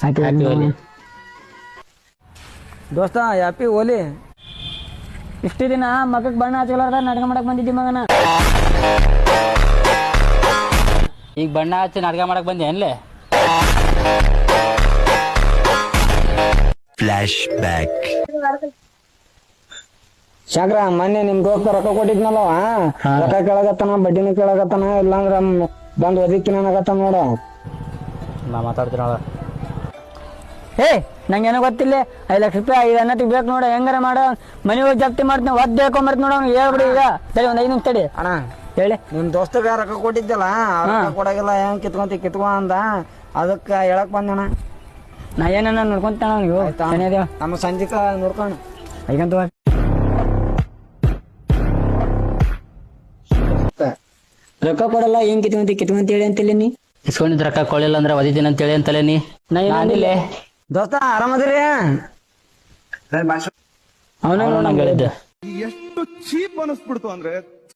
Happy ಹೋಲಿ ದೋಸ್ತ happy ಹೋಲಿ. ಇಷ್ಟು ದಿನ ಮಗಕ್ಕೆ ಬಣ್ಣ ಹಚ್ಚಲಾರ್ದ ನಾಟಕ ಮಾಡಕ್ ಬಂದಿದ್ದಿ ಮಗನ. ಈಗ ಬಣ್ಣ ಹಚ್ಚಿ ನಾಟಕ ಮಾಡಕ್ ಬಂದೆ ಅನ್ಲೆ. Flash back. ಶಾಕ್ರ ಮೊನ್ನೆ ನಿಮ್ ದೋಸ್ತ ರೊಕ್ಕ ಕೊಟ್ಟಿದ್ನಲ್ಲ ರೊಕ್ಕ ಕೇಳಕತ್ತಾನ, ಬಡ್ಡಿನೂ ಕೇಳಕತ್ತಾನ, ಇಲ್ಲಾಂದ್ರ ಬಂದ್ ಒದಿಕ್ಕಿನ ಅನ್ನಕತ್ತಾನ ನೋಡ. ನಾ ಮಾತಾಡ್ತೀನಲ್ಲ. ಏ ನಂಗೇನೋ ಗೊತ್ತಿಲ್ಲ. 5 ಲಕ್ಷ ರೂಪಾಯಿ 5 ಅನ್ನಟ್ಟಿಗೆ ಬೇಕು ನೋಡ. ಹೆಂಗಾರ ಮಾಡ ಮನೆ ಹೋಗಿ ಜಪ್ತಿ ಮಾಡ್ತೀನಿ. ಒದ್ದೆ ಹಾಕೊಂಬರ್ತೀನಿ ನೋಡ. ಅವ್ನು ಹೇಳ್ಬಿಡಿ ಈಗ. ತಡಿ ಒಂದ್ 5 ನಿಮಿಷ ತಡಿ ಅಣ್ಣ. ಹೇಳಿ. ನಿಮ್ ದೋಸ್ತಗ ರೊಕ್ಕ ಕೊಟ್ಟಿದ್ದಲ್ಲ, ರೊಕ್ಕ ಕೊಡಾಗಿಲ್ಲ, ಹೆಂಗ್ ಕಿತ್ಕೊ ಅಂದ. ಅದಕ್ಕೆ ಹೇಳಕ್ ಬಂದಣ್ಣ. ನಾ ಏನನ್ನ ನೋಡ್ಕೊಂತಾನ ಅವ್ನಿಗೆ. ನಮ್ಮ ಸಂಜಿಕ ನೋಡ್ಕೊಂಡು ಐಕಂತ ರೊಕ್ಕ ಕೊಡಲ್ಲ, ಹೆಂಗ್ ಕಿತ್ಕೊಂತ ಹೇಳಿ ಅಂತೇಳಿ ನೀ. ಇಸ್ಕೊಂಡಿದ್ ರೊಕ್ಕ ಕೊಳ್ಳಿಲ್ಲ ಅಂದ್ರೆ ಒದಿತೀನಿ ಅಂತೇಳಿ ಅಂತಲೇ ನೀ. ನಾನಿಲ್ಲೇ ದೋಸ್ತ ಆರಾಮದಿರಿ? ಅವನು ನಂಗೆ ಹೇಳಿದ್ದೆ. ಎಷ್ಟು ಚೀಪ್ ಅನಿಸ್ಬಿಡ್ತು ಅಂದ್ರೆ